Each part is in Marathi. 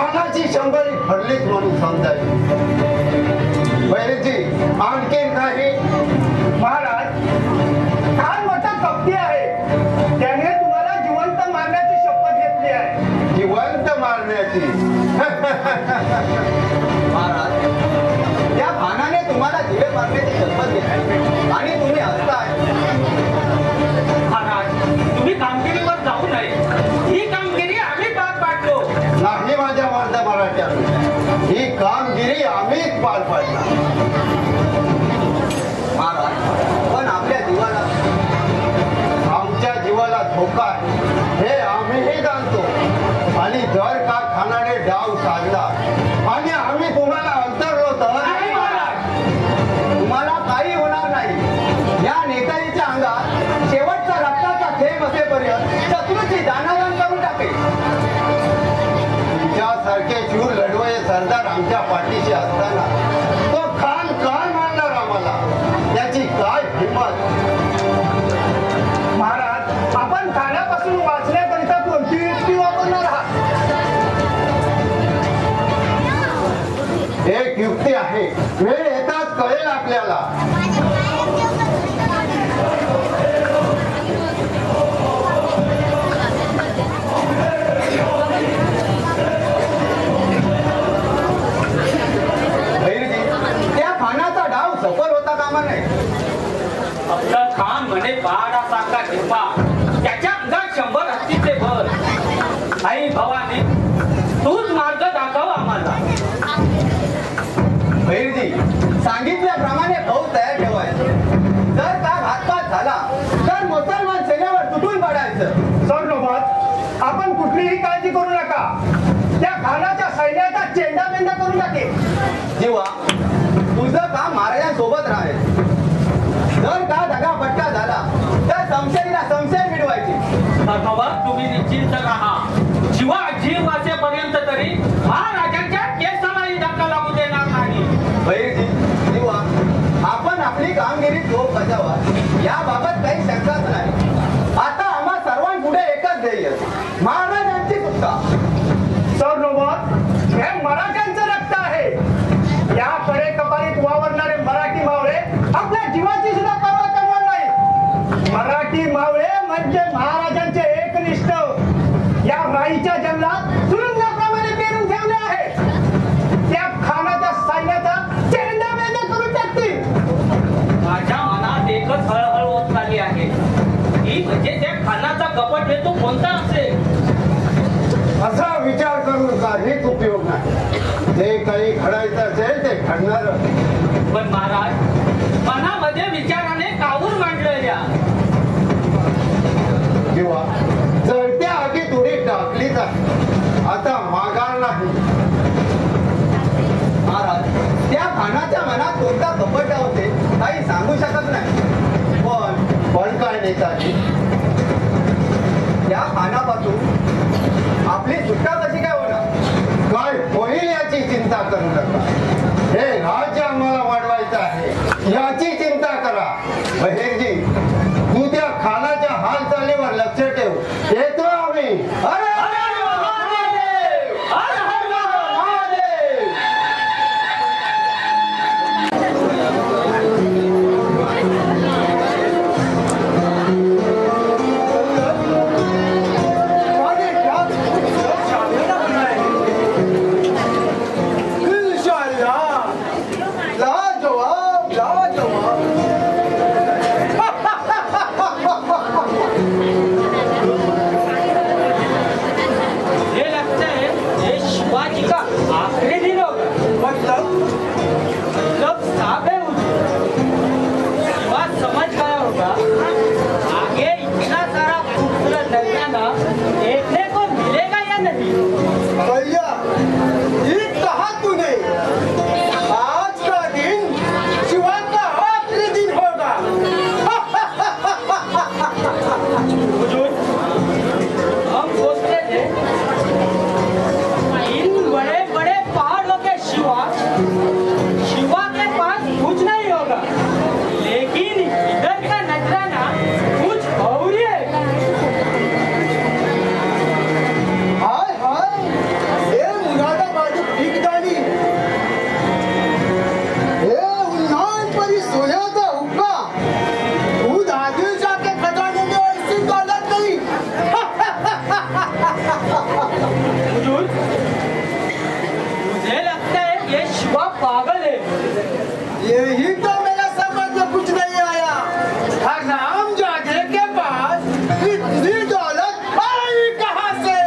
खानाची ही कामगिरी आम्हीच पार पाडणार महाराज। पण आपल्या जीवाला, आमच्या जीवाला धोका आहे हे आम्हीही जाणतो आणि जर का खानाने डाव साधला आणि आम्ही तुम्हाला अंतरलो तर तुम्हाला काही होणार नाही। या नेताजीच्या अंगात शेवटचा रक्ताचा थेंब असेपर्यंत शत्रूची दानादान करून टाकेल। तुमच्यासारखे शूर लढवय सरदार आमच्या पाठीशी असताना तो खान काय मानणार आम्हाला? त्याची काय हिंमत? महाराज, आपण खाण्यापासून वाचण्याकरिता कोणती युक्ती वापरणार आहात? एक युक्ती आहे, वेळ येताच कळेल आपल्याला। त्या खानाचा डाव सफल होता कामा नये। आपला खान म्हणे पहाडासारखा हिरवा, त्याच्या अंगात 100 हत्तीचे बळ। आई भवानी, तूच मार्ग दाखव आम्हाला। भैरजी, सांगितल्याप्रमाणे फौज तयार ठेवायची। जर का घातपात झाला तर मुसलमान सेनेवर तुटून पडायचं। सरनोबत, आपण कुठलीही काळजी करू नका। त्या खानाच्या सैन्याचा चेंडामेंढा करून टाकेल। जीवा, तुझं काम महाराजांसोबत राहायचं। जर का दगाफटका झाला तर संशयीला संशय मिळवायची। धर्मवत, तुम्ही निश्चिंत राहा। जीव वाचेपर्यंत तरी महाराजांच्या केसालाही धक्का लागू देणार नाही। भैरजी, जीवा, आपण आपली कामगिरी चोख बजावा याबाबत काही शंकाच नाही। आता आम्हा सर्वांपुढे एकच ध्येय, महाराजांची सुटका। सरनोबत, हे मराठ्यांचं रक्त आहे। याकडे कपारीत वावरणारे मराठी मावळे आपल्या जीवाची सुद्धा पर्वा करणार नाही। मराठी मावळे म्हणजे महाराजांचे एकनिष्ठ। या राईच्या जंगलात सुरुंगाप्रमाणे पेरून ठेवले आहे। त्या खानाच्या सैन्याचा चेंडामेंढा करून टाकतील। माझ्या मनात एकच हळहळ होत चालली आहे, ही म्हणजे त्या खानाचा कपट हेतू कोणता असेल? असा विचार करून काहीच उपयोग नाही। जे काही घडायचं असेल ते घडणार। पण महाराज, मनामध्ये विचाराने कावून मांडलेल्या किंवा जळत्या आगीत उडी टाकलीच आहे, आता माघार नाही। महाराज, त्या खानाच्या मनात कोणता कपट होते काही सांगू शकत नाही। पण काय नेताजी, त्या खानापासून आपली सुटका कशी काय होणार? काय होईल याची चिंता करू नका। हे राज्य आम्हाला वाढवायचं आहे याची चिंता करा। बहिरजी, तू त्या खानाच्या हालचालीवर लक्ष ठेव। येतो आम्ही। यही तो मेरा समझ में कुछ नहीं आया। हराम जादे के पास इतनी दौलत आई कहाँ से?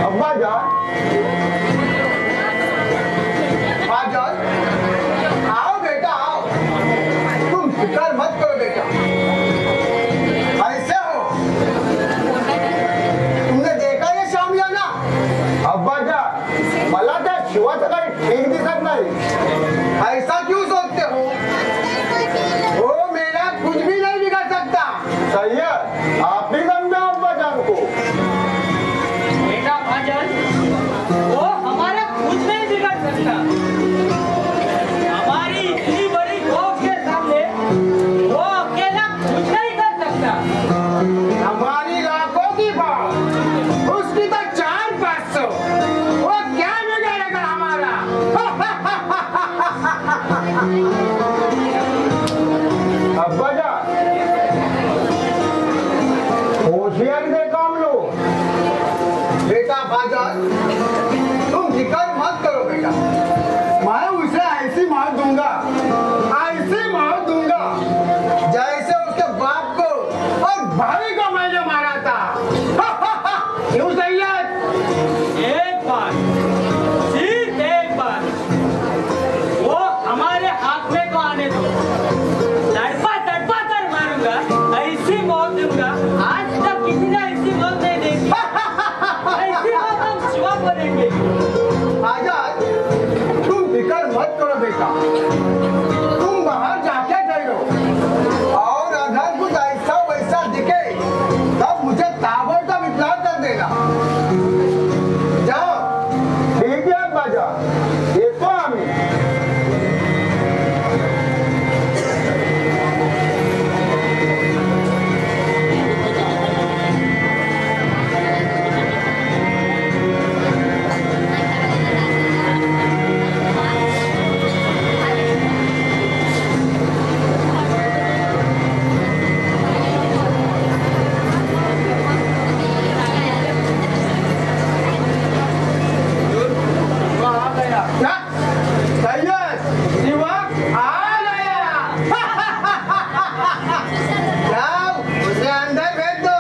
अब्बाजान, बाजान, आओ बेटा आओ, तुम फिक्र मत करो बेटा। ऐसे हो, तुमने देखा ये शामियाना? अब्बाजान, मला त्या शिवाचं काही ठीक दिसत नाही. ऐसा क्यों सोचते हो? वो मेरा कुछ भी नहीं बिगाड़ सकता। सैयद, आप ही समझाओ अब्बाजान को. बेटा भाजन, वो हमारा कुछ नहीं बिगाड़ सकता. हमारी इतनी बड़ी फौज के सामने वो अकेला कुछ नहीं कर सकता. हमारी लाखों की फौज, उसकी तो 400-500, वो क्या बिगाड़ेगा हमारा? अब्बाजान, होशियारी से काम लो. बेटा बाजार, तुम फिक्र मत करो बेटा। मैं उसे ऐसी मार दूंगा, जैसे उसके बाप को और भाई को मैंने मारा था। क्यों सैयद? एक बार, सिर्फ एक बार, वो हमारे हाथ में को आने दो. तड़पा तड़पा कर मारूंगा, ऐसी मौत दूंगा. आज तक किसी ने ऐसी मौत नहीं देखी. ऐसी मौत हम शिवा को देंगे. आजाद, तुम फिक्र मत करो बेटा। तुम बाहर जाके जाइयो और अगर कुछ ऐसा वैसा दिखे तब मुझे ताबड़तोड़ इत्तला कर देना। जाओ। ठीक आहे अब्बाजान, येतो आम्ही. क्या? सैयद, शिवा आ गया। जाओ, उसे अंदर भेज दो।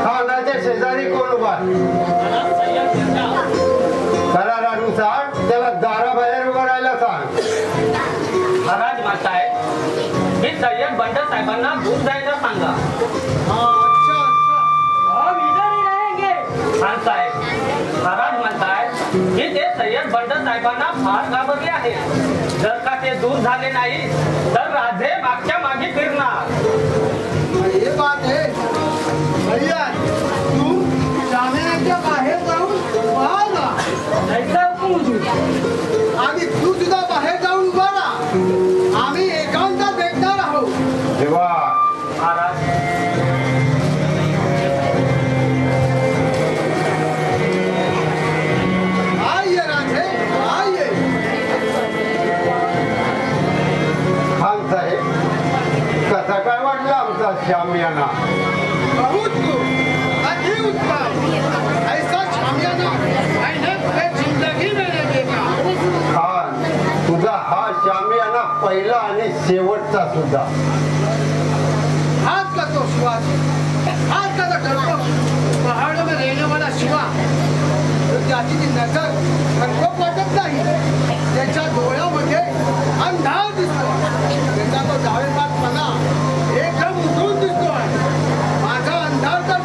खानाच्या शेजारी कोण उभा? मला सय्यद मिर्झा. करारानुसार त्याला दाराबाहेर उभं राहायला सांग. महाराज म्हणताय मी सय्यद बंड साहेबांना दूर जायला सांगा. अच्छा अच्छा। हम इधर ही रहेंगे. खान साहेब, महाराज म्हणताय की ते सय्यद बंड साहेबांना फार घाबरले आहे. जर का ते दूर झाले नाही तर राजे मागच्या मागे फिरणार. ये बात है भैया, तू शामियानाच्या बाहेर जाऊन उभा राहा. जैसा हुकुम हुजूर. आणि तू सुद्धा बाहेर जाऊन उभा राहा. आम्ही एकांतात भेटणार आहोत. देवा, महाराज, आइए राजे, आइए. खान साहेब, कसा काय वाटला आमचा शामियाना? बहुत खूब, अति उत्तम. ऐसा शामियाना मैंने पूरे जिंदगी में नहीं देखा. खान, तुझा हा शामियाना पहिला आणि शेवटचा सुद्धा. हाथ का तो शिवा, हाथ का तो डरपोक पहाड़ों में रहने वाला शिवा, त्याची ती नजर डरपोक वाटत नाही. त्याच्या डोळ्यामध्ये अंधार दिसतो. त्याचा तो डावेपाठपणा एकदम उठून दिसतोय. माझा अंधार तर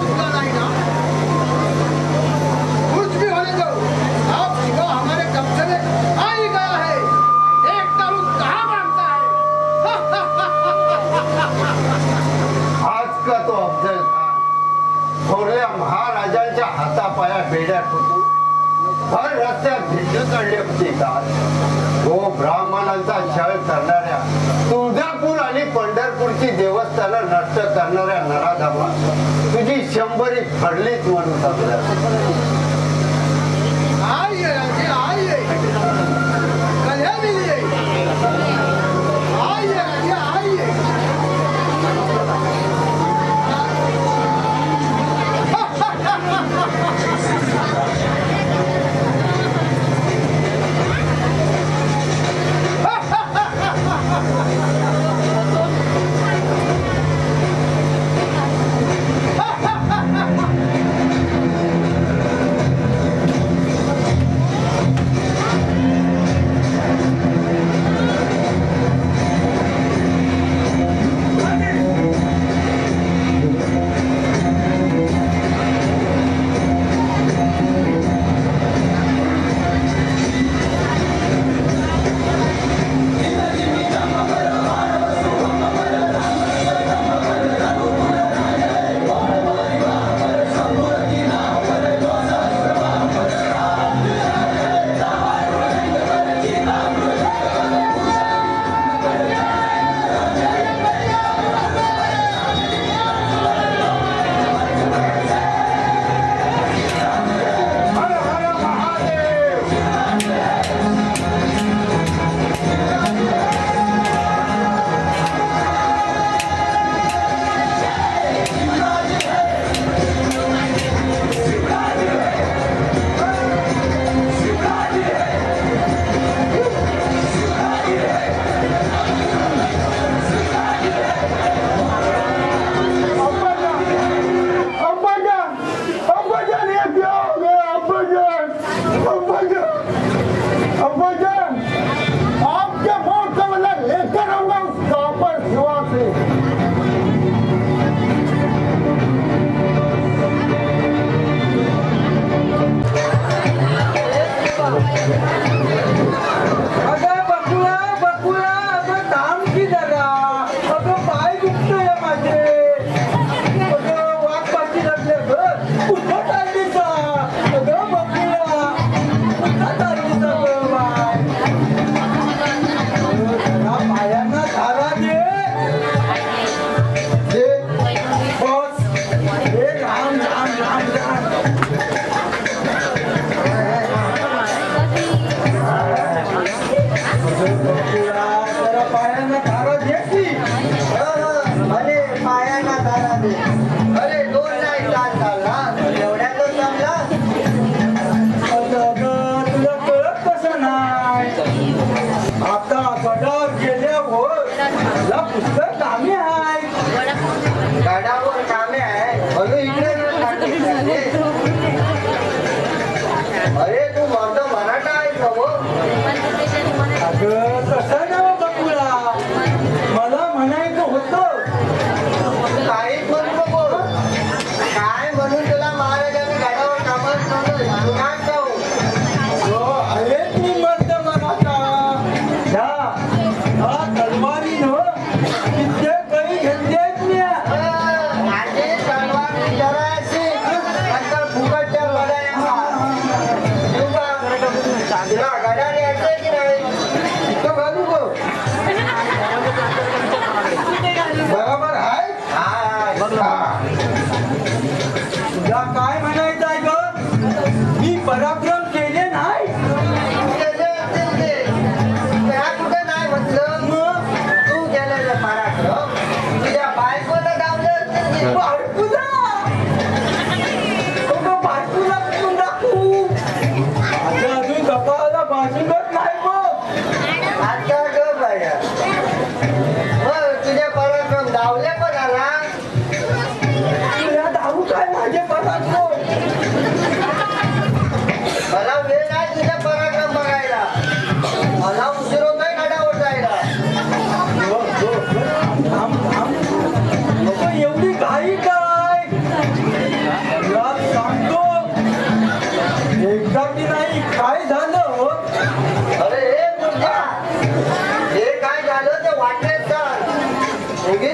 हातापाया बेड्या फुटून भर रस्त्यात भिंड चढले होते का हो ब्राह्मणांचा छळ करणाऱ्या तुळजापूर आणि पंढरपूरची देवस्थानं नष्ट करणाऱ्या नराधामा तुझी 100 फडलीच म्हणून आपल्या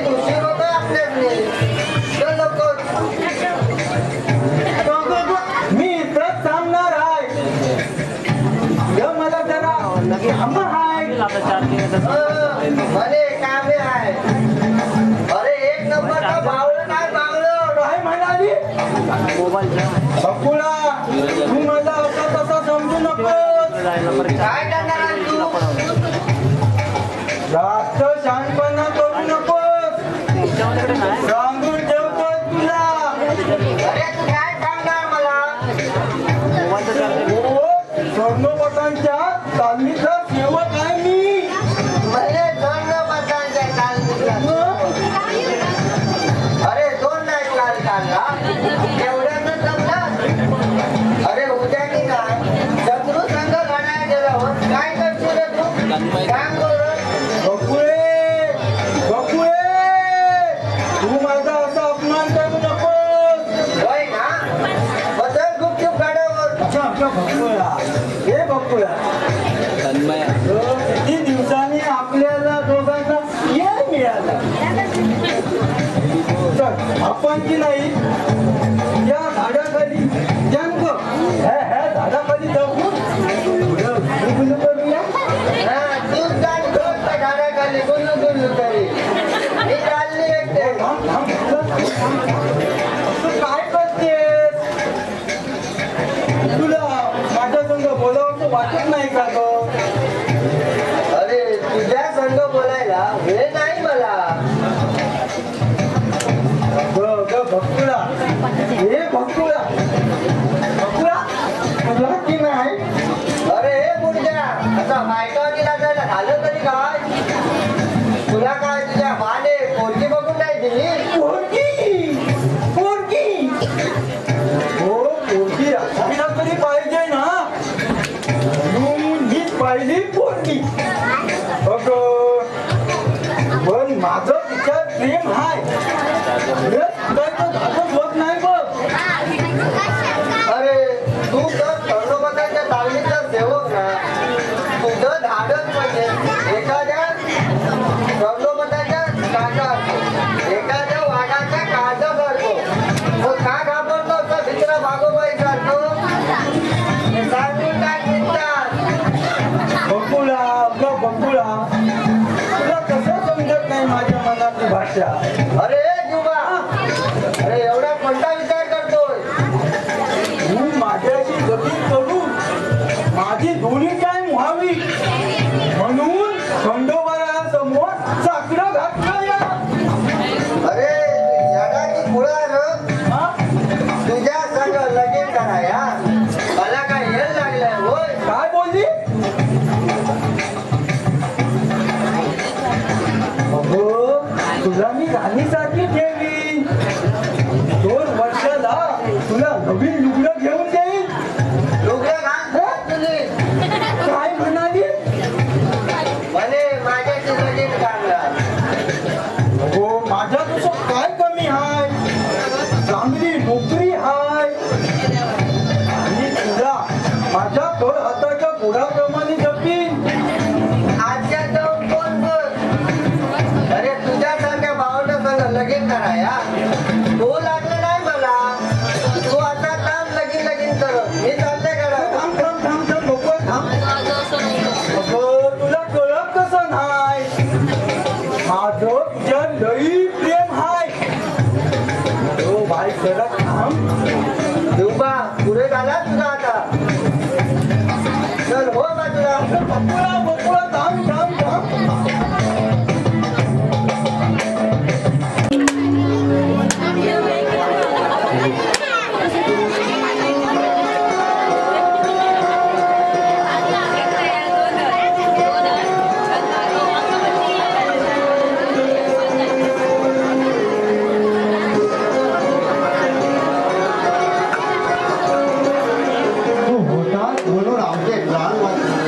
उशीर होतोय आपल्याकडे. बकुळा तू मला असा तसा समजू नकोस. काय करणार आहेस तू? जास्त शहाणपणा करू नकोस. सांगून ठेवतो तुला. अरे तू काय सांगणार मला? स्वर्णपटांच्या तालमीचा सेवक आहे मी. भले दोन मतांच्या तालमीचा. अरे दोन नाही काल काढला एवढ्याच जमलं. अरे उद्या की काय शत्रू संघ लढायला गेल्यावर काय करशील रे तू? काम करू. बकुळे तू माझा असा अपमान करू नकोस. होय ना? बदल गुपचूप गाड्यावर. बकुळा हे बकुळा किती दिवसांनी आपल्याला दोघांना ये मिळाला. चल आपण की नाही या झाडाखाली जंग ह्या झाडाखाली जाऊन गुलू करूया. हा, तूच जाण झोप त्या झाडाखाली गुल्लू गुल्लू तरी. मी चालली एकटे. तू काय करतेस? तुला माझ्या संग बोलावं वाटत नाही का ग? अरे तुझ्या संग बोलायला वेळ नाही मला. भक्तुळा हे भक्तुळा तुला की नाही? अरे हे मुर्द्या आता बायकावनी लागायला झालं तरी काय? तुला काय तुझ्या माने पोरगी बघून नाही दिली? पोरगी हो पोरगी असायला तरी पाहिजे ना. हीच पाहिली पोरगी. पण माझं तिच्यात प्रेम आहे. होत नाही बघ. अरे तू तर कर्णपताच्या तालमीचा सेवक ना. तुझं धाडस म्हणजे एखाद्या कर्णपताच्या काटा एखाद्या वाघाचा काटा करतो. मग का घाबरतो असं मित्र भागोबाई करतो? सांगून काय निघतात? बकुळा तुला कसं समजत नाही माझ्या मनातली भाषा? अरे जुबा, अरे एवढा कोणता विचार करतोय? तू माझ्याशी गती करून माझी दोन्ही टाइम व्हावी म्हणून खंडोबारा समोर साकडं घातलं या. अरे जगाची मुळा तुझ्या संग लगीन कराया मला काय येल लागलंय होय? काय बोलली? तुला मी राणीसारखी ठेवी. 2 वर्षाला तुला नवीन लुगडं घेऊन देईल. लुगडं घाल तुझी. काय म्हणाली? म्हणे माझ्याशी लगीन करणार. हो माझ्या तुझं काय कमी हाय? चांगली नोकरी हाय आणि तुला माझ्या तळ हाताच्या बुडाप्रमाणे जपीन. आजच्या जाऊन कोण बोल? अरे तुझ्यासारख्या भावाच्या संग लगीन कराया तू लागलं नाही मला. तू आता थांब लगीन कर. मी चालते करा. थांब नको थांब. अगं तुला कळत कसं नाही? माझं तुझ्या लई प्रेम हाय. हो भाई कडक थांब. जुबा पुढे झाला तुझा आता. चल हो बाजूला. बकुळा थांब. तू होतास म्हणून आमचे प्राण वाचले.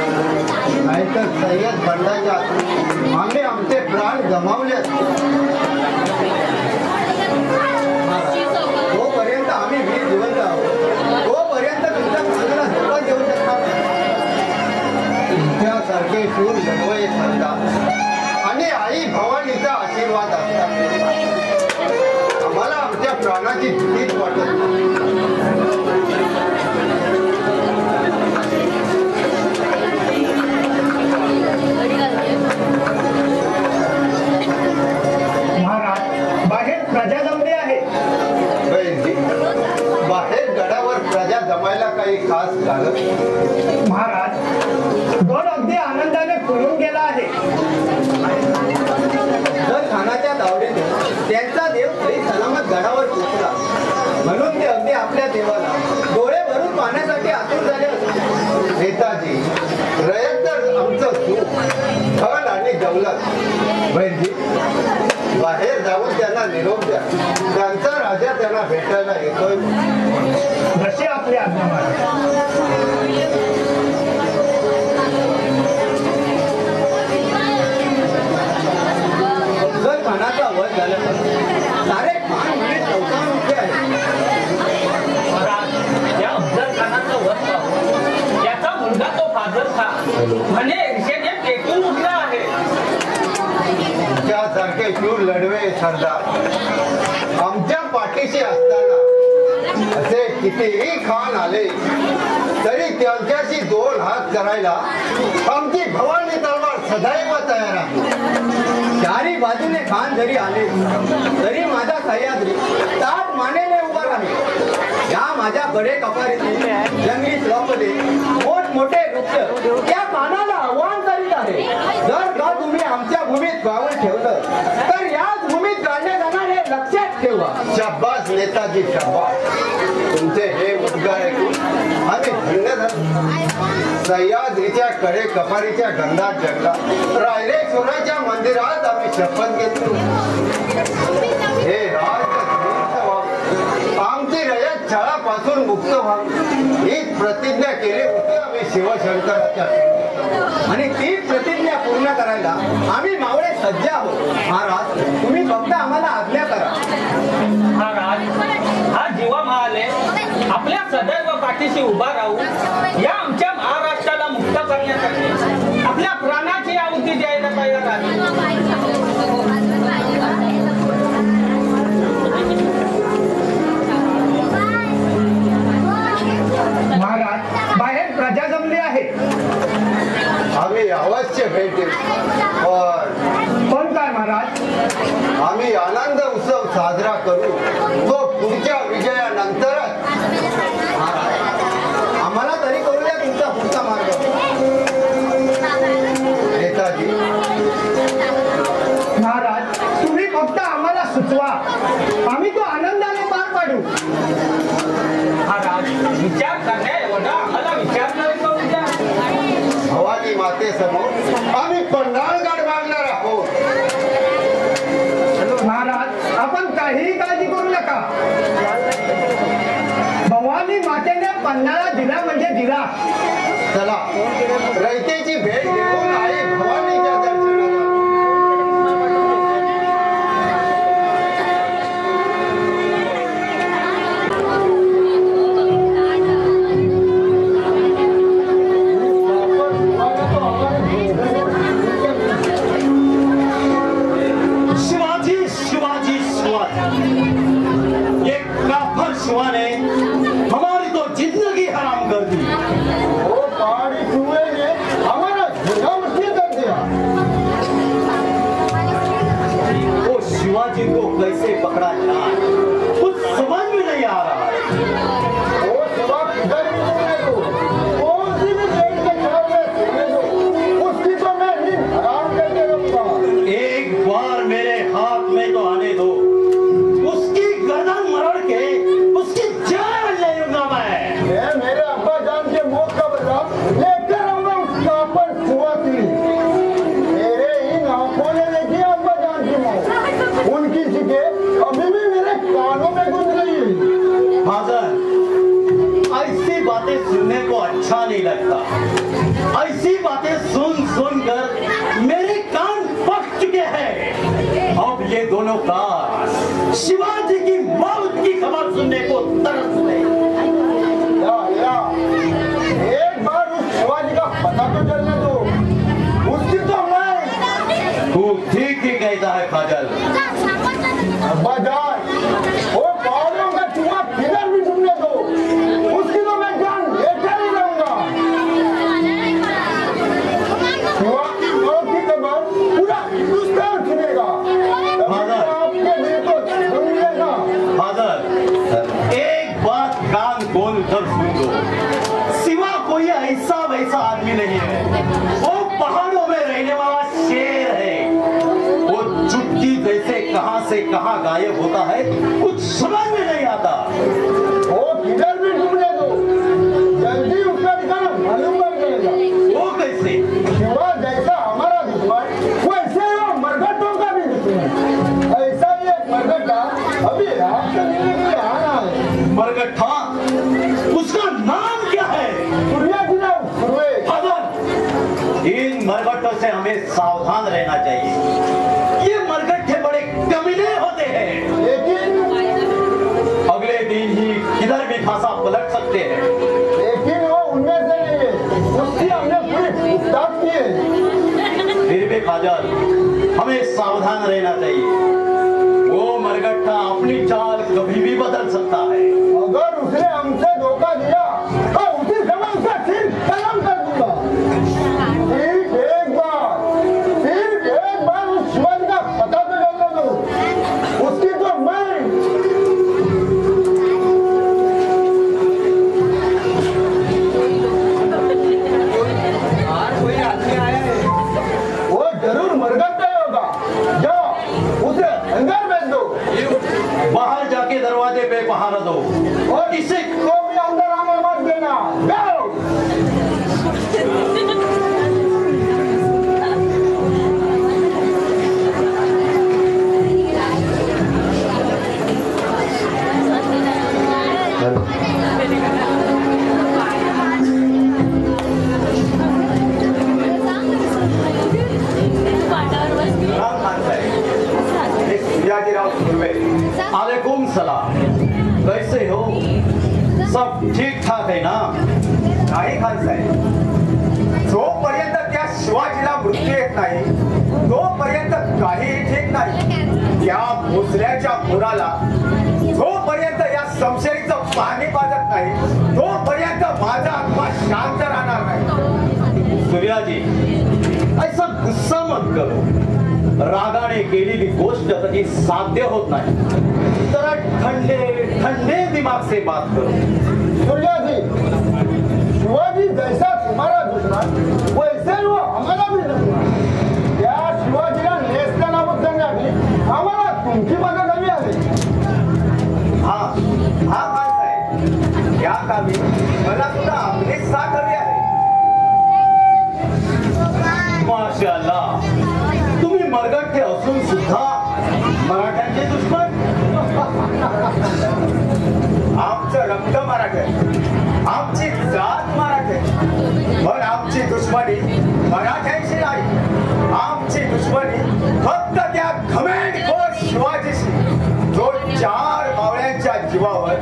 नाहीतर सय्यद बंडाच्या आम्ही आमचे प्राण गमावले असते. तोपर्यंत आम्ही वीर जिवंत आहोत. तोपर्यंत तुमच्या प्राणाला धोका देऊ शकता. तुमच्यासारखे शूर लढवय असतात आणि आई भवानीचा आशीर्वाद असतात. आम्हाला आमच्या प्राणाची भीतीच वाटत नाही. महाराज बाहेर प्रजा जमली आहे. बहिणी काही खास कारण? महाराज, गड अगदी आनंदाने फुलून गेला आहे. जर खानाच्या तावडीने त्यांचा देव तरी सलामत गडावर पोहोचला म्हणून ते अगदी आपल्या देवाला डोळे भरून पाहण्यासाठी आतुर झाले असते. नेताजी, रयत तर आमचं सुख, धन आणि दौलत. बहिणजी, बाहेर जाऊन त्यांना निरोप द्या. त्यांचा राजा त्यांना भेटायला येतोय. जशी आपली आज्ञा महाराज. जर खानाचा वध झाल्यापासून सारे खान म्हणजे चौकामुखे आहे. महाराज, या अफजल खानाचा वध पाहून त्याचा मुलगा तो फाजल खान म्हणे ईर्षेने पेटून उठला आहे. त्यासारखे शूर लढवे सरदार आमच्या पाठीशी असताना असे कितीही खान आले तरी त्यांच्याशी दोन हात करायला आमची भवानी तलवार सदैव तयार आहे. चारी बाजूने खान जरी आले तरी माझा सह्याद्री ताट मानेने उभा राहील. या माझ्या बडे कपारीतील जंगली श्लोकले मोठमोठे वृक्ष त्या खानाला आव्हान करीत आहे. जर का तुम्ही आमच्या भूमीत पाऊल ठेवलं तर याच भूमीत गाडले जाणार हे लक्षात ठेवा. शाबास नेताजी, शाबास. तुमचे हे उद्गार ऐकून आम्ही धन्य झालो. सह्याद्रीच्या कडे कपारीच्या गंधात जंगलात रायरेश्वराच्या मंदिरात आम्ही शपथ घेतली. हे राज आमची रयत छळापासून मुक्त व्हावी हीच प्रतिज्ञा केली होती आम्ही शिवशंकराच्या. आणि ती प्रतिज्ञा पूर्ण करायला आम्ही मावळे सज्ज आहोत. महाराज, तुम्ही फक्त आम्हाला आज्ञा करा. महाराज, हा जीवा महाले आपल्या सदैव पाठीशी उभा राहू या आमच्या महाराष्ट्राला मुक्त करण्यासाठी आपल्या प्राणाची आहुती द्यायला तयार आहे. महाराज, बाहेर प्रजा जमली आहे. आम्ही अवश्य भेट देऊ. पण काय महाराज? आम्ही आनंद उत्सव साजरा करू तो पुढच्या विजयानंतरच. आम्हाला तरी करू द्या तुमचा पुढचा मार्ग. नेताजी, महाराज, तुम्ही फक्त आम्हाला सुचवा, आम्ही तो आनंदाने पार पाडू. महाराज, विचार करण्या एवढा आम्हाला विचार नाही करू द्या. भवानी मातेसमोर आम्ही पन्हाळगड मागणार आहोत. महाराज, आपण काहीही काळजी करू नका. भवानी मातेने पन्हाळा दिला म्हणजे दिला. चला, रयतेची भेट घेऊन आई भवानीच्या दर्शनाला. शिवाजी शिवाजी शिवाजी, ये काफर शिवा ने हमारी तो जिंदगी हराम कर दी. वो पहाड़ी चूहे ने हमारा जुदा मुश्किल कर दिया. वो शिवाजी को कैसे पकड़ा जाए कुछ समझ में नहीं आ रहा है. वो सुबह किधर भी घूमने दो, कौन सी भी पेट के ख्याल में घूमने दो, उसकी तो मैं नींद हराम करके रखूंगा. एक बार मेरे हाथ में तो आने दो, उसकी गर्दन मरोड़ के उसकी जान ले लूंगा मैं. मैं मेरे अब्बा जान के मौत का बदला लेकर आऊंगा उस काफर छुआ की. मेरे इन आंखों ने देखी अब्बा जान की मौत. उनकी जिक्र अभी भी मेरे कानों में गूंज रही है. फादर, ऐसी बातें सुनने को अच्छा नहीं लगता. ऐसी बातें सुन सुन कर मेरे कान पक चुके हैं. अब ये दोनों का शिवाजी की मौत की खबर सुनने को तरस रहे. या, एक बार उस शिवाजी का पता तो चलने दो. उसकी तो मैं. तू ठीक ही कहता है फादर. अब्बा जान, वो पहाड़ों का चूहा किधर भी घूमने दो, उसकी तो मैं जान लेकर ही रहूंगा. चूहा की मौत की खबर पूरा हिंदुस्तान सुनेगा. आपके लिए तो सुन लेगा. फादर, एक बात कान खोल कर सुन लो. रहने वाला शेर है। वो चुटकी जैसे कहां से कहां गायब होता है, कुछ समझ में नहीं आता। वो किधर भी ढूंढने दो, जल्दी उसका ठिकाना मालूम कर देगा। वो कैसे? शिवा जैसा हमारा दुश्मन, वैसे वो मरघटों का भी दुश्मन। ऐसा ही एक मरघटा अभी रात को मिलने के लिए आ रहा है। मरगट्ठा? उसका नाम क्या है? इन मरगट्टों से हमें सावधान रहना चाहिए। ये मरगट्ठे बड़े कमीने होते हैं, लेकिन अगले दिन ही किधर भी खासा पलट सकते हैं। लेकिन वो उनमें से नहीं है, उसकी हमने पूरी पूछताछ की है। फिर भी काजल, हमें सावधान रहना चाहिए। वो मरगट्ठा अपनी चाल कभी भी बदल सकता है। अगर उसने हमसे धोखा दिया तो उसी समय उसका सिर कलम कर दूंगा। सिर्फ एक बार उस शिवाजी का पता तो चलने दो, उसकी तो मैं। कोई आदमी आया है। वो जरूर मरघट्टा ही होगा। जाओ उसे अंदर भेज दो बाहर जाके दरवाजे पे पहरा दो और इसे को भी अंदर आने मत देना। जाओ। वालेकुम सलाम। कैसे हो? सब ठीक ठाक है ना? नाही खान साहेब, जोपर्यंत त्या शिवाजीला मृत्यू येत नाही तोपर्यंत काहीही ठीक नाही। या भोसल्याच्या मुलाला जोपर्यंत या समशेरीचं पाणी पाजत नाही तोपर्यंत माझा आत्मा शांत राहणार नाही। सूर्या जी, ऐसा गुस्सा मत करो। रागाने केलेली गोष्ट कधी साध्य होत नाही। जरा ठंडे ठंडे दिमाग से बात करो। सूर्या जी, शिवाजी जैसा तुम्हारा दुश्मन वैसे ही वो हमारा भी दुश्मन। या शिवाजीला नेस्ता नाबूद करण्यासाठी आम्हाला तुमची मदत हवी आहे। हा हा खान साहेब, या कामी मला सुद्धा आपलीच साथ हवी आहे। माशाअल्लाह, तुम्ही मरगट्टे असून सुद्धा मराठ्यांचे दुश्मन। आमचं रक्त मराठे, आमची जात मराठे, पण आमची दुश्मनी मराठ्यांशी नाही। आमची दुश्मनी फक्त त्या घमेंडखोर शिवाजीशी, जो 4 मावळ्यांच्या जीवावर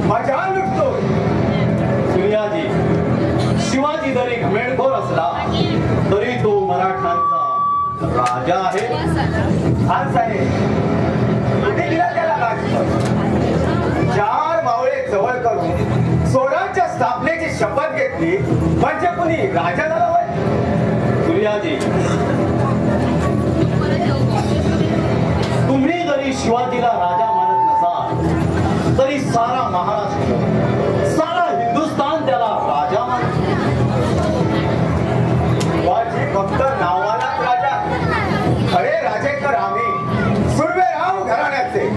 मजा लुटतोय। सूर्याजी, शिवाजी जरी घमेंडखोर असला तरी तो मराठ्यांचा राजा आहे। खान साहेब, तुम्ही दिला त्याला राजपद। 4 मावळे जवळ करून स्वराज्य स्थापनेची शपथ घेतली म्हणजे कुणी राजा झाला होय? सूर्याजी, तुम्ही जरी शिवाजीला राजा मानत नसाल तरी सारा महाराष्ट्र, सारा हिंदुस्थान त्याला राजा मानतो। शिवाजी फक्त नावालाच राजा, खरे राजे तर आम्ही सुर्वेराव घराण्याचे।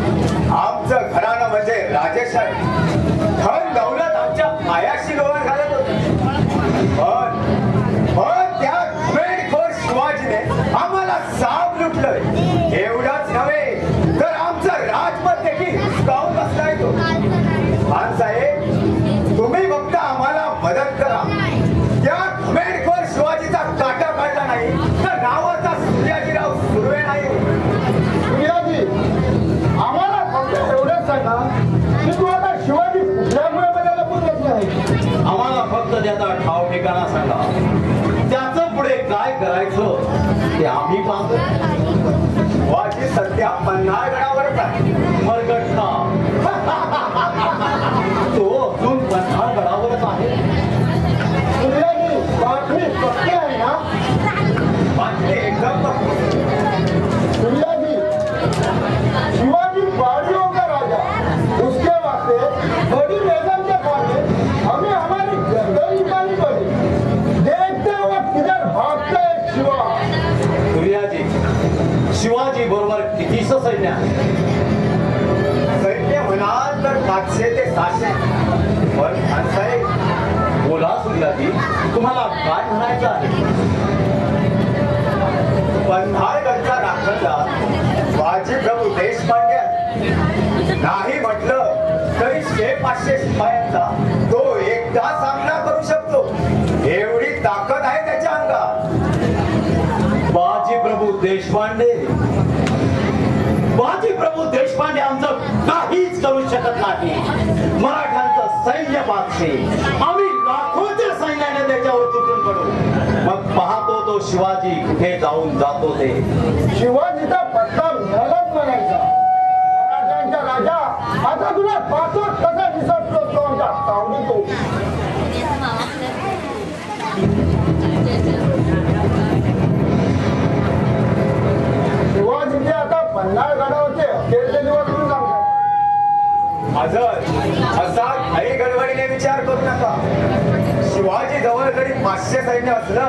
आमचं घराणं म्हणजे राजेशाही, धन दौलत आमच्या पायाशी लोळा घालत होते। पण त्या घमेंडखोर शिवाजीने आम्हाला साप लुटलंय। एवढंच नव्हे तर आमचं राजपद देखील हिसकावून बसलाय तो। खान साहेब, तुम्ही फक्त आम्हाला मदत करा। त्या घमेंडखोर शिवाजीचा काटा काढला नाही तर नावाचा सूर्याजीराव सुर्वे नाही। सूर्याजी, आम्हाला फक्त एवढंच सांगा की तू आता शिवाजी कुठल्यामुळे मला लपून बसला आहे। आम्हाला फक्त त्याचा ठाव ठिकाणा सांगा, त्याचं पुढे काय करायचं ते आम्ही पाहतो। शिवाजी सध्या पन्हाळगडावरच आहे। मरगट्टा तो अजून पन्हाळगडावरच आहे। सूर्याजी, बातमी पक्की आहे ना? बातमी एकदम पक्की। सूर्याजी, शिवाजी पहाड़ियों का राजा, उसके वास्ते बड़ी मैदान के सामने हमें हमारी गर्दन निकालनी पड़ी। देखते वक्त किधर भागता है शिवा। सैन्य आहे. सैन्य म्हणाल तर 500 ते 600. पण खानसाहेब, बोला सूर्याजी, तुम्हाला काय म्हणायचं आहे? पन्हाळगडचा राखणदार बाजीप्रभू देशपांडे नाही म्हटलं तरी 100-500 शिपायांचा तो एकटा सामना करू शकतो. एवढी ताकद आहे त्याच्या अंगात. बाजीप्रभू देशपांडे आमचं काहीच करू शकत नाही. मराठ्यांचं सैन्य 500, आम्ही लाखोच्या सैन्याने त्याच्यावर तुटून पडू. मग पाहतो तो शिवाजी कुठे जाऊन जातो ते. शिवाजीचा पत्ता मिळालाच म्हणायचा. मराठ्यांचा राजा आता तुला पाहतो कसा दिसतो तो आमच्या तावडीतो. शिवाजीचे आता पन्हाळगडावरचे अखेरचे दिवस म्हणून सांगतात. असा घाई गडबडीने विचार करू नका. शिवाजी जवळ जरी 500 सैन्य असलं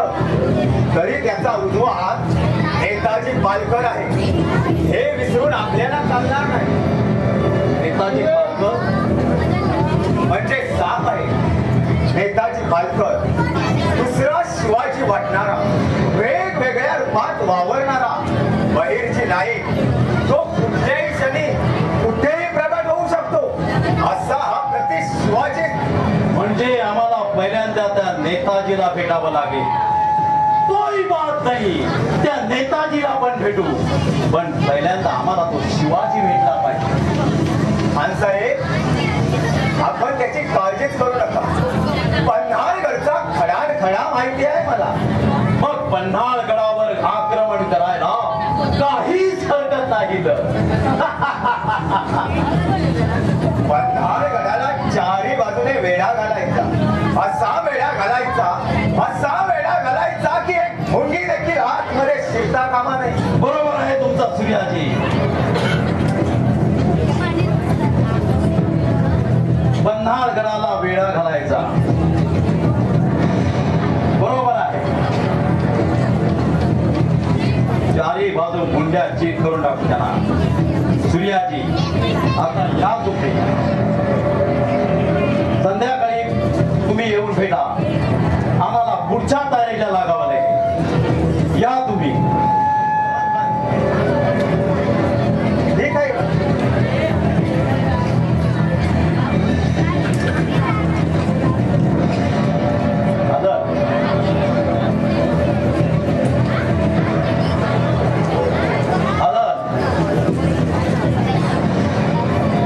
तरी त्याचा उजवा हात नेताजी पालकर आहे. हे विसरून आपल्याला चालणार नाही. नेताजी पालकर म्हणजे साप आहे. नेताजी पालकर दुसरा शिवाजी वाटणारा, वेगवेगळ्या रूपात वावरणारा, बहिर्जी नाही. तो कुठल्याही क्षणी कुठेही प्रगट होऊ शकतो. असा हा प्रति शिवाजी. म्हणजे आम्हाला पहिल्यांदा त्या नेताजीला भेटावं लागेल. कोई बात नाही, त्या नेताजीला पण भेटू. पण पहिल्यांदा आम्हाला तो शिवाजी भेटला पाहिजे. खानसाहेब, आपण त्याची काळजीच करू नका. पन्हाळगडचा खडा माहिती आहे मला. मग पन्हाळगडावर आक्रमण करायला काहीच हरकत नाही. पन्हाळगडाला चारी बाजूने वेढा घालायचा. असा वेढा घालायचा की एक मुंगी देखील आतमध्ये शिरता कामा नाही. बरोबर आहे तुमचा सूर्याजी. पन्हाळगडाला वेढा घालायचा, बरोबर आहे. चारी बाजू मुंड्या चीत करून टाकू त्यांना. सूर्याजी, आता या तुम्ही संध्याकाळी तुम्ही येऊन भेटा. आम्हाला पुढच्या तयारीला लागावं लागेल. या तुम्ही. ठीक आहे.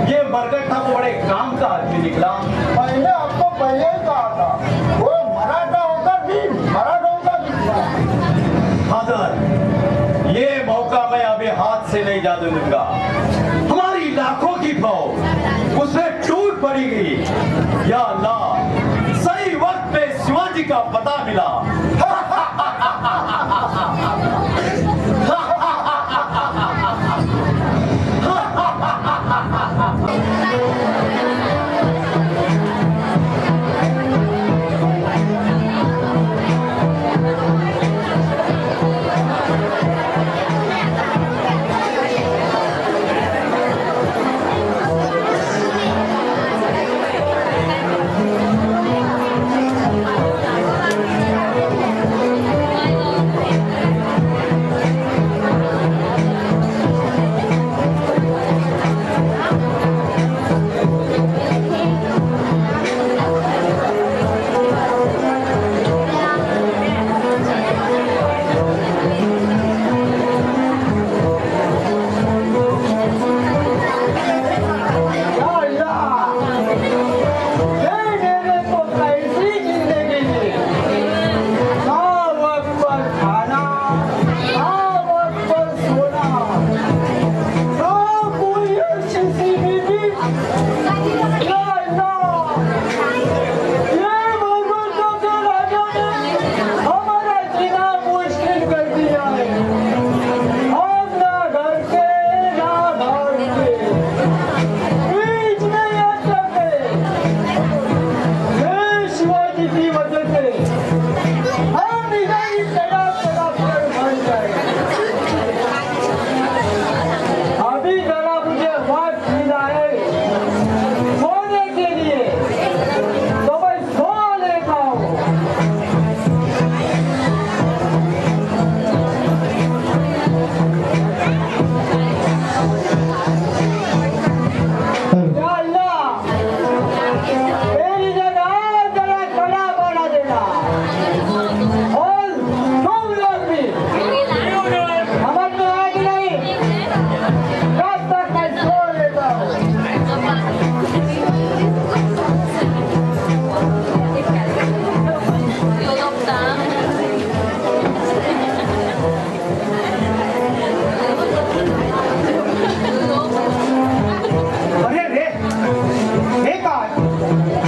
ये मरकट था वो बड़े काम का आदमी निकला. पहले आपको पहले ही कहा था वो मराठा होता भी मराठों का दिखला. हादर, ये मौका मैं अभी हाथ से नहीं जाने दूंगा. हमारी लाखों की फौज उसमें टूट पड़ेगी. या अल्लाह, सही वक्त पे शिवाजी का पता मिला.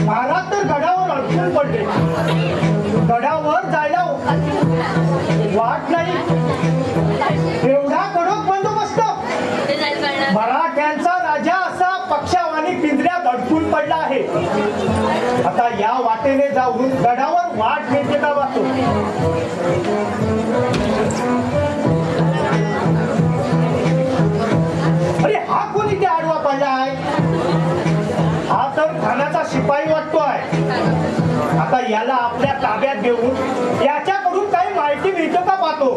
महाराज तर गडावर अडकून पडले. गडावर जायला वाट नाही. एवढा कडक बंदोबस्त. मराठ्यांचा राजा असा पक्षावाणी पिंजऱ्यात अडकून पडला आहे. आता या वाटेने जाऊन गडावर वाट मिळते का वाचतो. अरे हा कोण इथे आडवा पडलाय. हा तर खानाचा शिपाई वाटतोय. आता याला आपल्या ताब्यात घेऊन याच्याकडून काही माहिती मिळतं का पाहतो.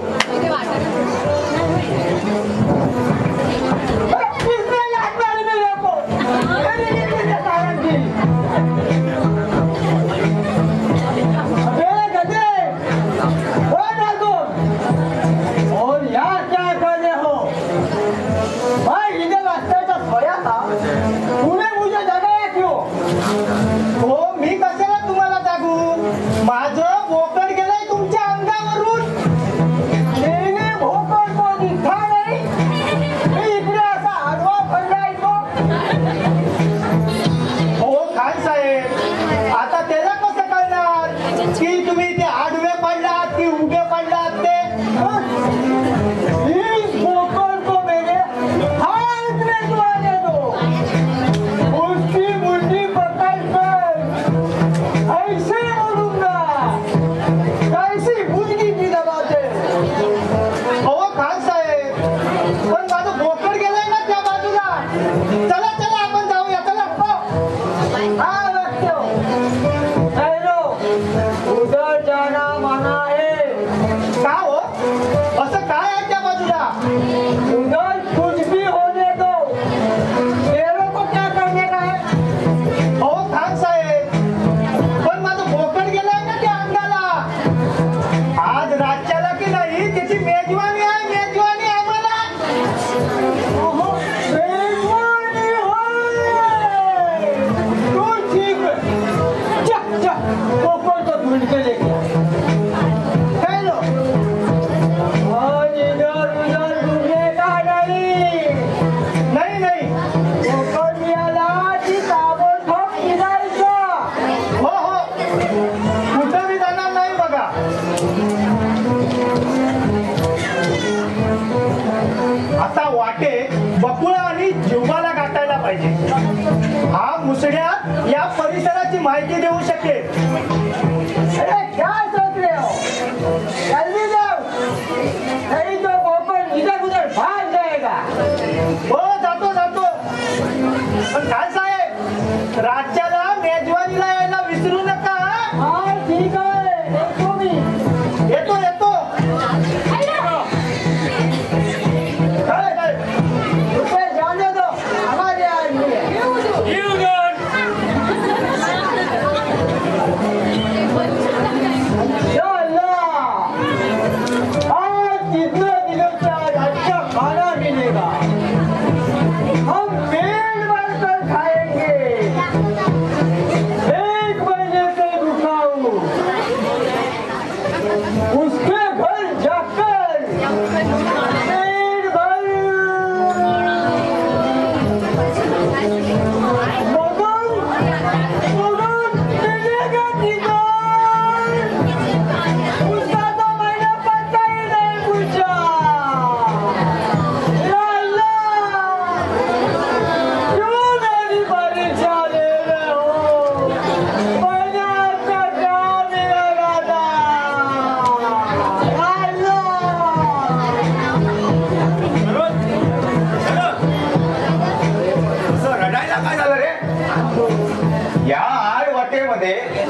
मुसड्यात या परिसराची माहिती देऊ शकेल. अरे क्या सोच रहे हो? जल्दी जाओ, नहीं तो गोपाल इधर उधर भाग जाएगा. हो जातो जातो. पण काय साहेब, राज्याला मेजवानीला यायला विसरू नका. हाँ ठीक है, देखो मी येतो येतो. उसे जाने दो, हमारे आदमी है.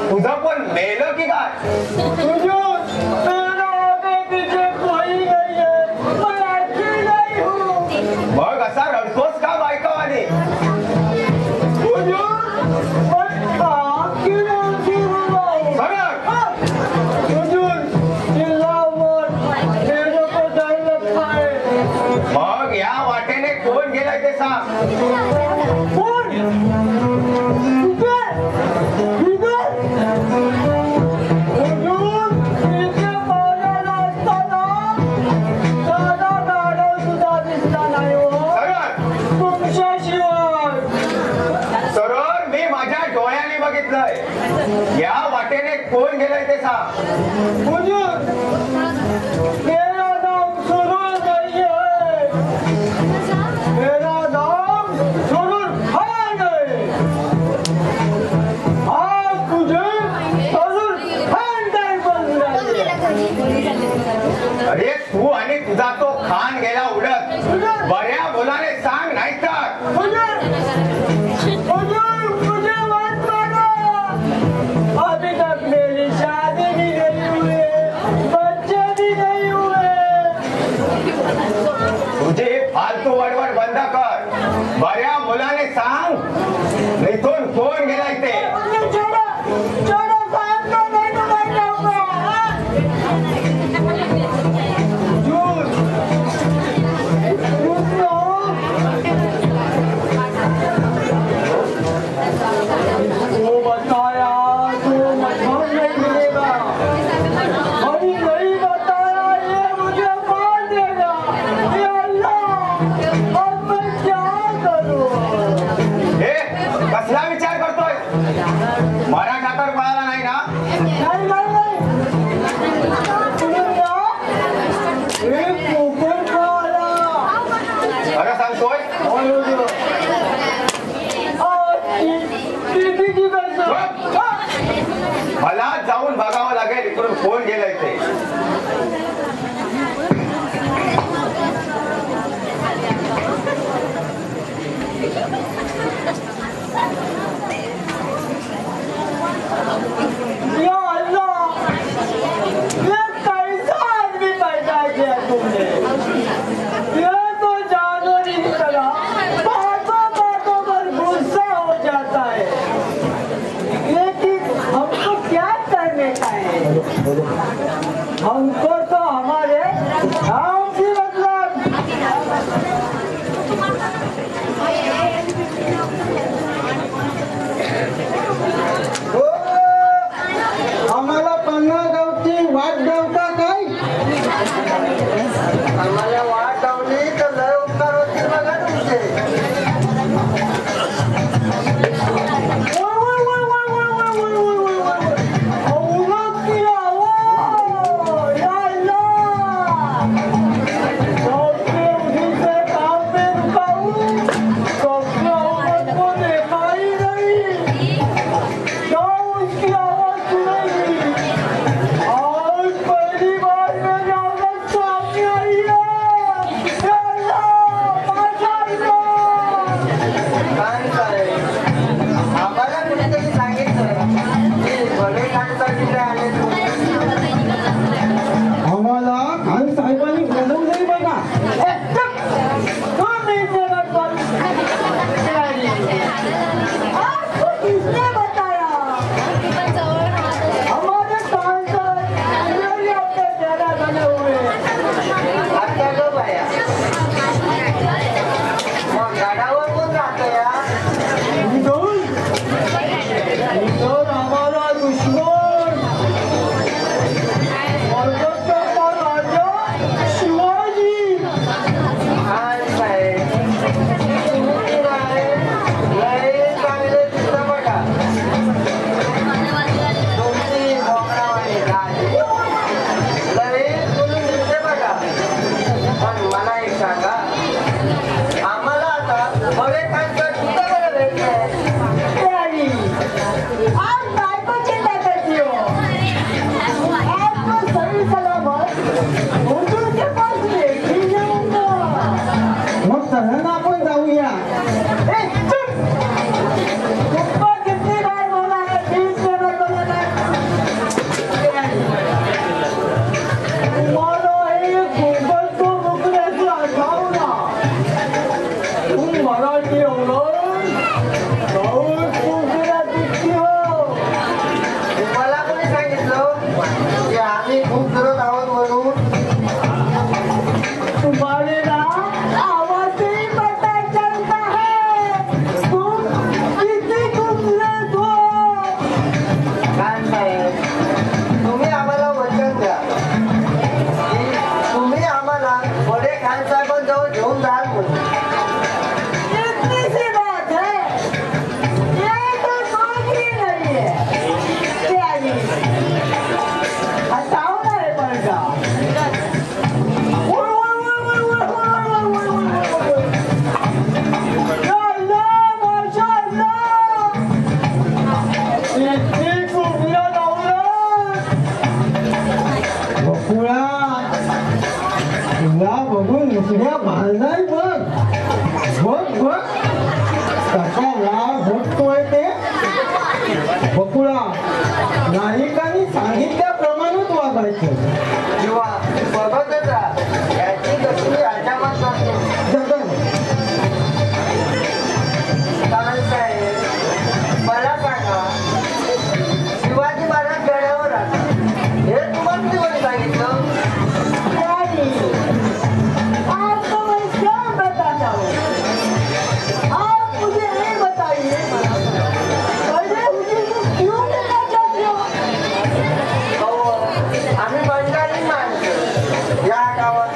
तुझा पण मेलं की काय? मग असा रडतोस का बायकावाने? मग या वाटेने कोण गेलाय ते सांग. Hãy subscribe cho kênh Ghiền Mì Gõ để không bỏ lỡ दिसतंय. या वाटेने कोण गेलाय ते सांग. हुजूर, मेरा नाम सुरूर नहीं है. मेरा नाम सुरूर खान है. आप मुझे सुरूर खान काय बोल रहे हैं? अरे तू आणि तुझा तो खान गेला उडत. बऱ्या बोलाने सांग नाही तर. हुजूर, हुजूर, मुझे मत मारो. अभी तक मेरी शादी भी नहीं हुई, बच्चे भी नहीं हुए. तुझे फालतू वडवड बंद कर. बऱ्या बोलाने सांग इथून कोण गेलाय ते. मुझे छोड़ो, छोड़ो, साहब को नहीं तो मैं जाऊंगा. हुजूर, सुनो. वो बताया तो मजबूर नहीं मिलेगा. अभी नहीं बताया ये मुझे मार देगा. ये अल्लाह, अब मैं क्या करूं? ए कसला विचार करतोय. मराठा तर कळाला नाही ना. नहीं, नहीं, नहीं. सुनो, एक कुकुर को आला. खरं सांगतोय. मला जाऊन बघावं लागेल इकडून कोण गेलाय ते. या अल्लाह, ये कैसा आदमी पैदा किया तुमने? ये तो जानवर की तरह बातों पर गुस्सा हो जाता है. लेकिन हमको क्या करने का है? कसा राग होतोय ते बकुळा नायिकांनी सांगितल्याप्रमाणेच वागायचं. किंवा बघतच राहा याची कशी अजामात जाते. साहेब मला सांगा शिवाजी महाराज गडावर आला हे तुम्हाला कोणी सांगितलं? आप तो मैं क्या बताता हूँ, आप मुझे ये बताइए पहले मुझे क्यों लेना चाहते हो? आम्ही बंगाली माणसं या गावात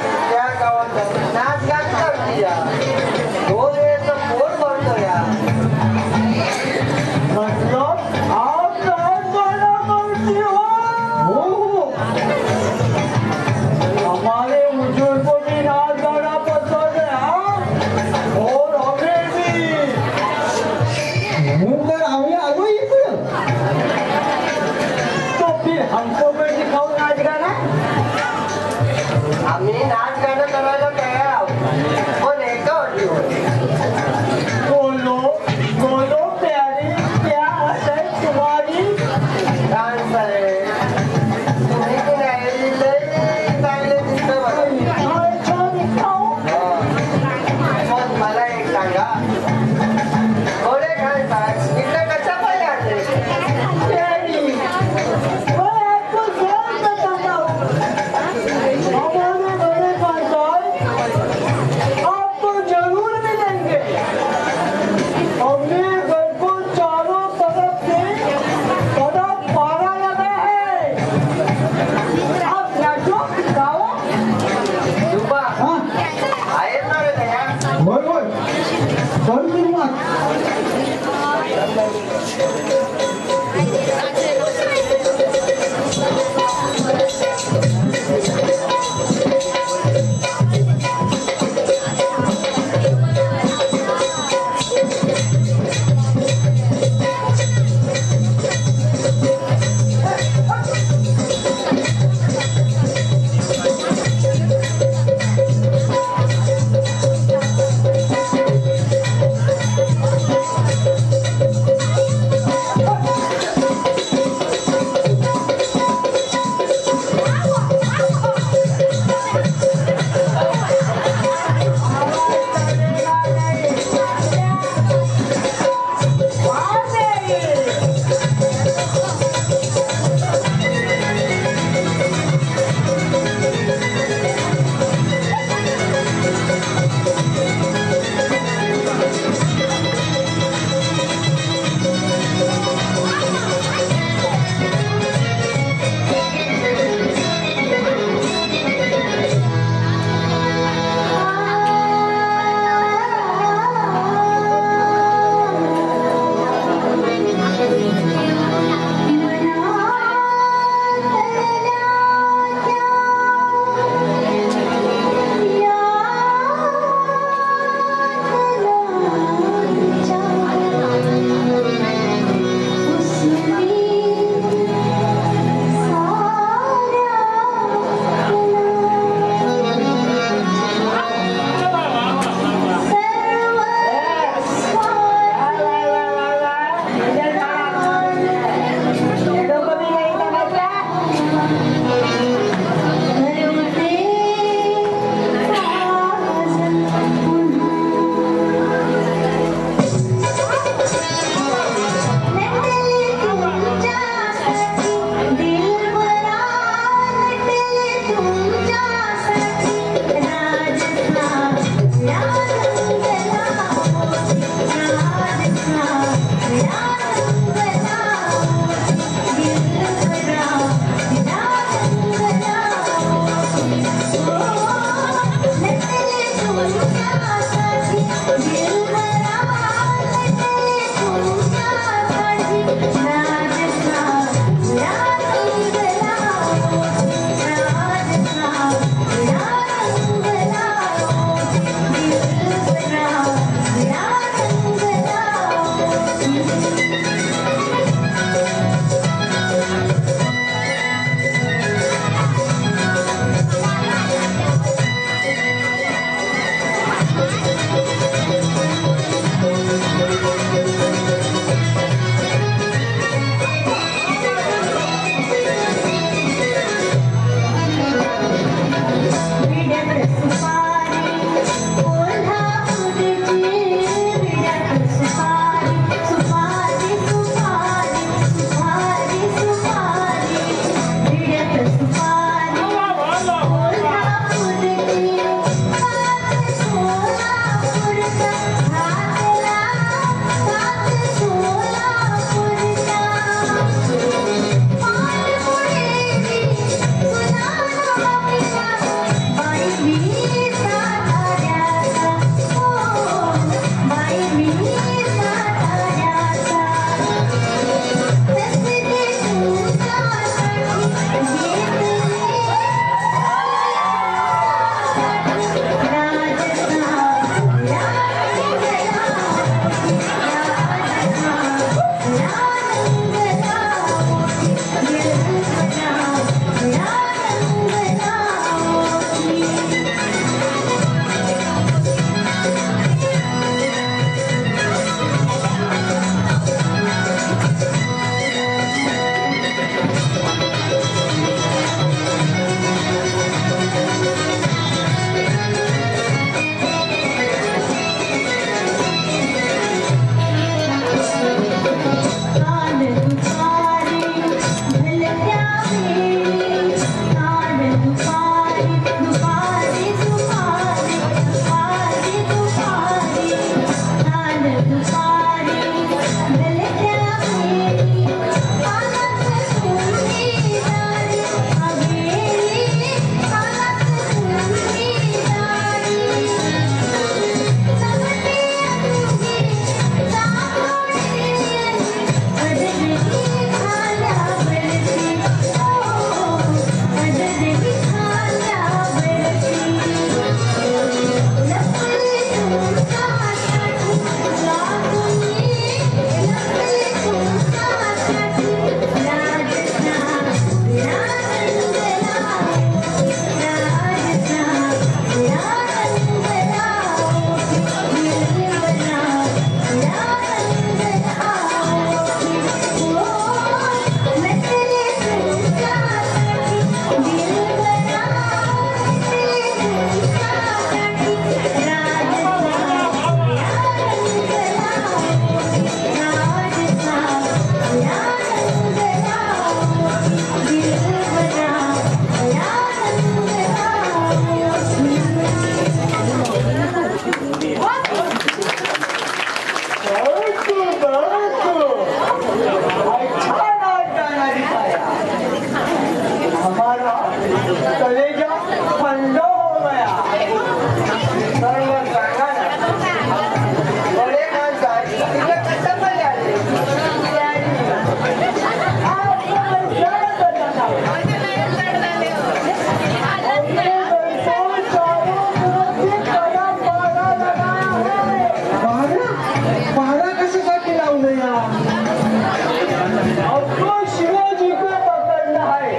शिवाजी को पकड़ना है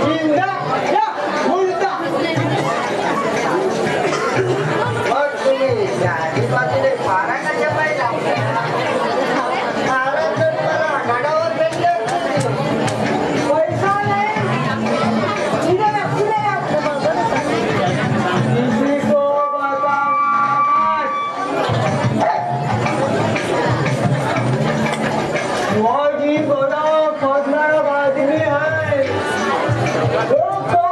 जिंदा या मुर्दा मग तुम्ही शहाजी बाजूने फारा कशा पाहिला फारा तर मला गडावर भेटले असते. पैसा नहीं किसी को बताना वो जी बड़ा खतरनाक आदमी है वो